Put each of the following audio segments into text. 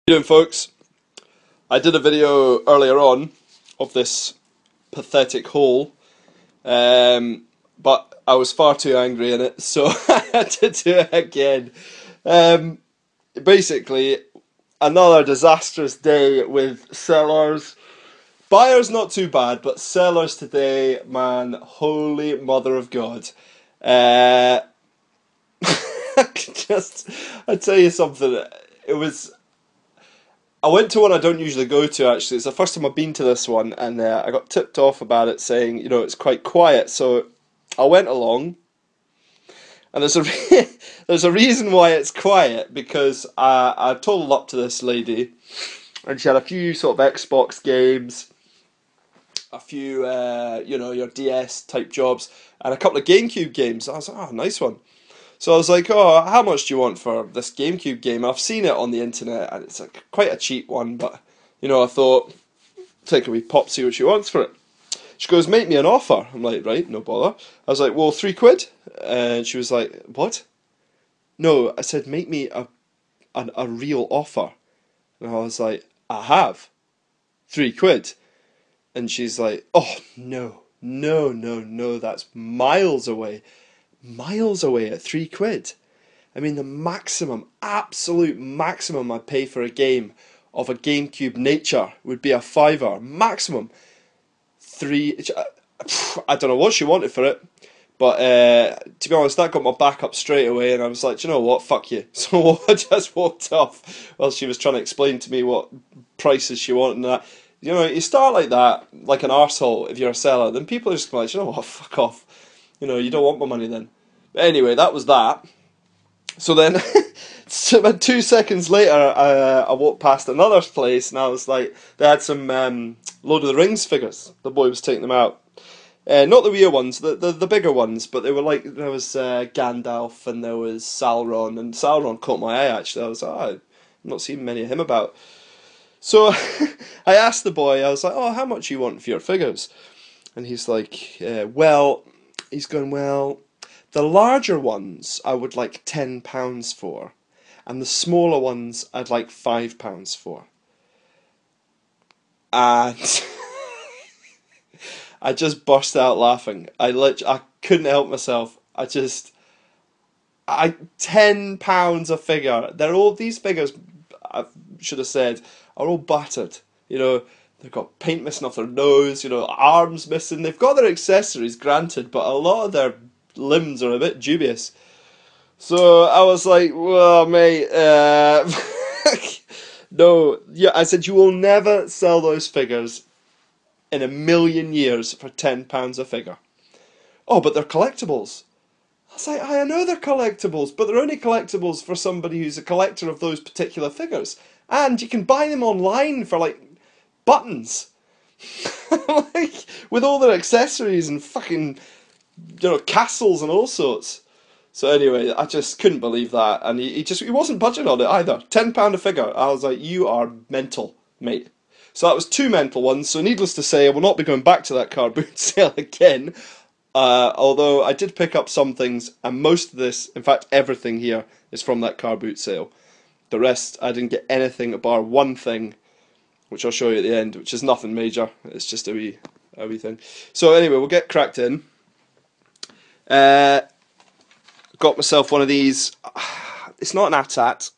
How you doing, folks? I did a video earlier on of this pathetic haul, but I was far too angry in it, so I had to do it again. Um, Basically, another disastrous day with sellers. Buyers not too bad, but sellers today, man, holy mother of God. Uh, I tell you something. It was. I went to one I don't usually go to, actually. It's the first time I've been to this one, and I got tipped off about it, saying, it's quite quiet. So I went along, and there's a reason why it's quiet, because I totaled up to this lady, and she had a few sort of Xbox games, a few your DS type jobs, and a couple of GameCube games. I was like, oh, nice one. So I was like, oh, how much do you want for this GameCube game? I've seen it on the internet, and it's like quite a cheap one, but I thought, take a wee pop, see what she wants for it. She goes, make me an offer. I'm like, right, no bother. I was like, well, £3. And she was like, what? No, I said, make me a real offer. And I was like, I have £3. And she's like, oh, no, no, no, no, that's miles away. Miles away at £3. I mean, the maximum, absolute maximum I'd pay for a game of a GameCube nature would be a fiver. Maximum. I don't know what she wanted for it, but to be honest, that got my back up straight away, and I was like, do you know what, fuck you. So I just walked off while she was trying to explain to me what prices she wanted and that. You start like that, like an arsehole if you're a seller, then people are just like, you know what, fuck off. You don't want my money then. But anyway, that was that. So then, so about 2 seconds later, I walked past another place, and I was like, they had some Lord of the Rings figures. The boy was taking them out. Not the weird ones, the bigger ones, but they were like, there was Gandalf, and there was Sauron, and Sauron caught my eye, actually. I was like, oh, I've not seen many of him about. So I asked the boy, I was like, oh, how much do you want for your figures? And he's like, well, the larger ones I would like £10 for, and the smaller ones I'd like £5 for. And I just burst out laughing. I couldn't help myself. £10 a figure. These figures, I should have said, are all battered. They've got paint missing off their nose, arms missing. They've got their accessories, granted, but a lot of their limbs are a bit dubious. So I was like, well, mate, no. Yeah, I said, you will never sell those figures in a million years for £10 a figure. Oh, but they're collectibles. I was like, I know they're collectibles, but they're only collectibles for somebody who's a collector of those particular figures. And you can buy them online for, like, buttons. Like, with all their accessories and fucking, castles and all sorts. So anyway, I just couldn't believe that, and he wasn't budging on it either. £10 a figure. I was like, you are mental, mate. So that was two mental ones. So needless to say, I will not be going back to that Carboot sale again. Although I did pick up some things, and most of this, in fact everything here, is from that Carboot sale. The rest, I didn't get anything bar one thing, which I'll show you at the end, which is nothing major. It's just a wee thing. So anyway, we'll get cracked in. Got myself one of these. It's not an AT-AT.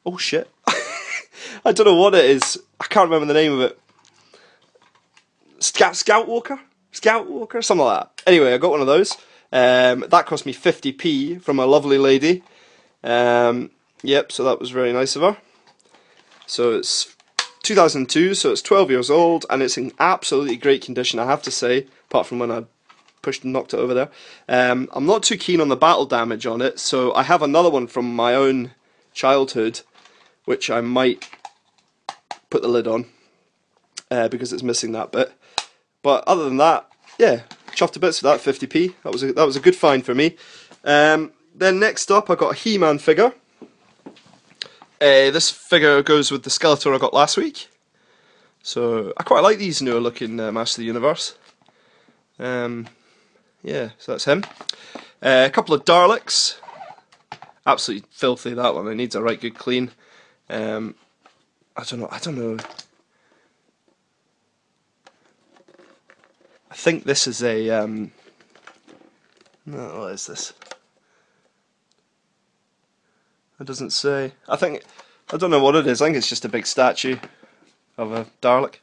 Oh shit. I don't know what it is. I can't remember the name of it. Scout Walker? Something like that. Anyway, I got one of those. That cost me 50p from a lovely lady. Yep, so that was very nice of her. So it's 2002, so it's 12 years old, and it's in absolutely great condition, I have to say, apart from when I pushed and knocked it over there. I'm not too keen on the battle damage on it, so I have another one from my own childhood, which I might put the lid on, because it's missing that bit. But other than that, yeah, chuffed to bits for that 50p. That was a good find for me. Then next up, I got a He-Man figure. This figure goes with the Skeletor I got last week. So I quite like these newer looking Master of the Universe. Yeah, so that's him. A couple of Daleks. Absolutely filthy, that one. It needs a right good clean. I don't know. I think this is a no, what is this? It doesn't say. I don't know what it is. I think it's just a big statue of a Dalek.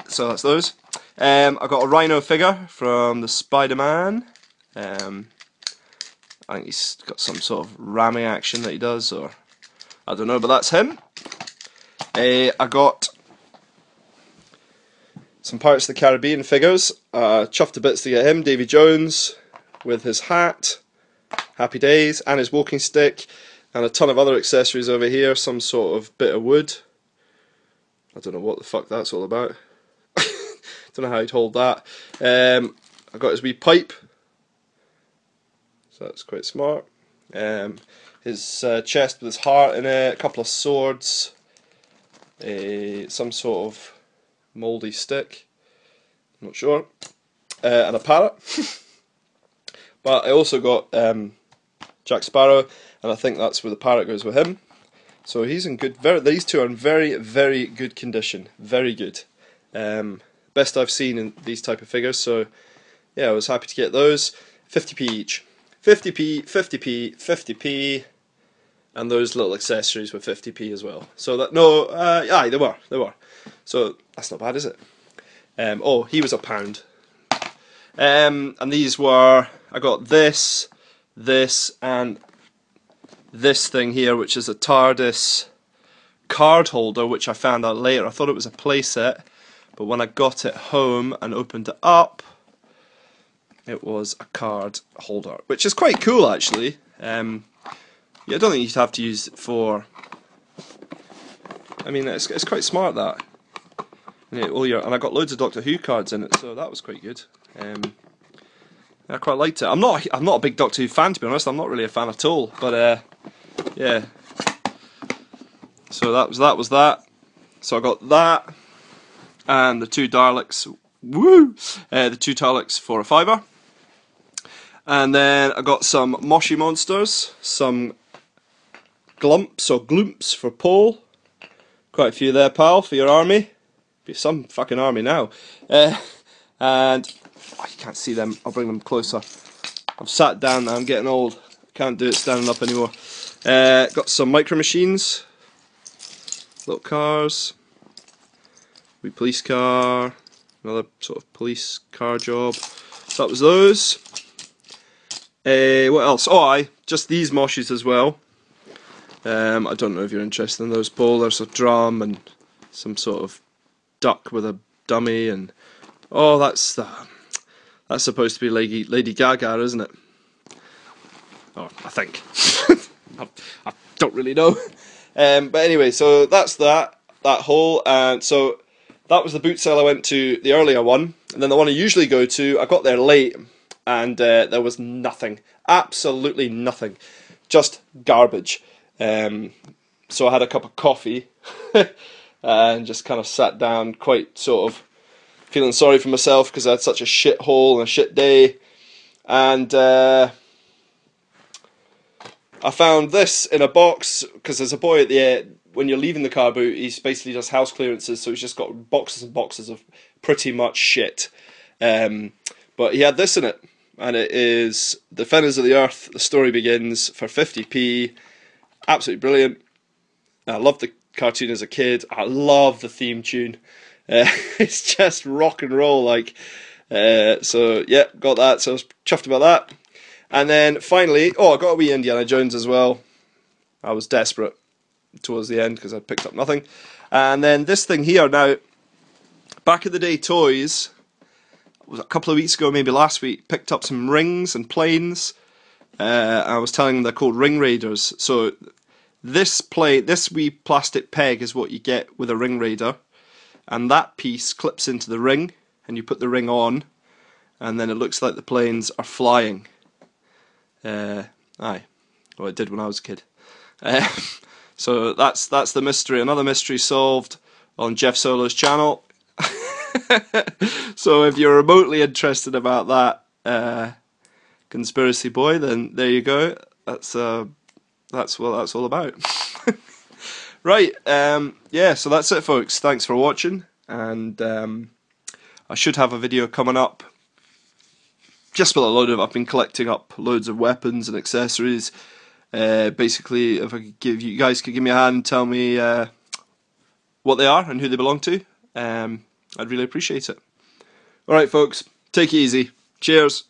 So that's those. I got a Rhino figure from the Spider-Man. I think he's got some sort of ramming action that he does, or I don't know, but that's him. I got some Pirates of the Caribbean figures. Chuffed to bits to get him. Davy Jones with his hat, Happy Days, and his walking stick, and a ton of other accessories over here. Some sort of bit of wood. I don't know what the fuck that's all about. Don't know how he'd hold that. I got his wee pipe, so that's quite smart. His chest with his heart in it, a couple of swords, some sort of mouldy stick, I'm not sure, and a parrot. But I also got Jack Sparrow, and I think that's where the parrot goes with him. So he's in good. These two are in very, very good condition. Very good. Best I've seen in these type of figures. So yeah, I was happy to get those. 50p each. 50p, 50p, 50p, and those little accessories were 50p as well. So that aye, they were. So that's not bad, is it? Oh, he was £1. And these were, I got this, and this thing here, which is a TARDIS card holder, which I found out later. I thought it was a playset, but when I got it home and opened it up, it was a card holder, which is quite cool actually. Yeah, I don't think you'd have to use it for. I mean, it's quite smart that. And I got loads of Doctor Who cards in it, so that was quite good. I quite liked it. I'm not a big Doctor Who fan, to be honest. I'm not really a fan at all, but yeah. So that was that. So I got that and the two Daleks. Woo! The two Daleks for £5. And then I got some Moshi monsters, some glumps or gloomps for Paul. Quite a few there, pal, for your army. Be some fucking army now. And oh, you can't see them. I'll bring them closer. I've sat down now. I'm getting old. Can't do it standing up anymore. Got some micro machines, little cars, wee police car, another sort of police car job. So that was those. What else? Oh, just these Moshies as well. I don't know if you're interested in those, Paul. There's a drum and some sort of duck with a dummy, and oh, that's supposed to be Lady Gaga, isn't it? Oh, I think. I don't really know. But anyway, so that's that whole, and so that was the boot sale I went to, the earlier one, and then the one I usually go to, I got there late, and there was nothing, absolutely nothing, just garbage. So I had a cup of coffee and just kind of sat down, quite sort of feeling sorry for myself because I had such a shit hole and a shit day, and I found this in a box because there's a boy at the when you're leaving the car boot, he's basically just house clearances, so he's just got boxes and boxes of pretty much shit. But he had this in it, and it is Defenders of the Earth, The Story Begins, for 50p. Absolutely brilliant. I loved the cartoon as a kid. I love the theme tune. It's just rock and roll, like. So yeah, got that. So I was chuffed about that. And then finally, I got a wee Indiana Jones as well. I was desperate towards the end because I picked up nothing. And then this thing here, now, back in the day, Toys, was a couple of weeks ago, maybe last week, picked up some rings and planes. I was telling them they're called Ring Raiders. So this wee plastic peg is what you get with a Ring Raider, and that piece clips into the ring, and you put the ring on, and then it looks like the planes are flying. Aye, well, it did when I was a kid. So that's the mystery. Another mystery solved on Jeff Solo's channel. So if you're remotely interested about that conspiracy boy, then there you go. That's what that's all about. Right, yeah, so that's it, folks. Thanks for watching, and I should have a video coming up just with a load of. I've been collecting up loads of weapons and accessories. Basically, if I could give you guys could give me a hand and tell me what they are and who they belong to, I'd really appreciate it. Alright, folks, take it easy. Cheers.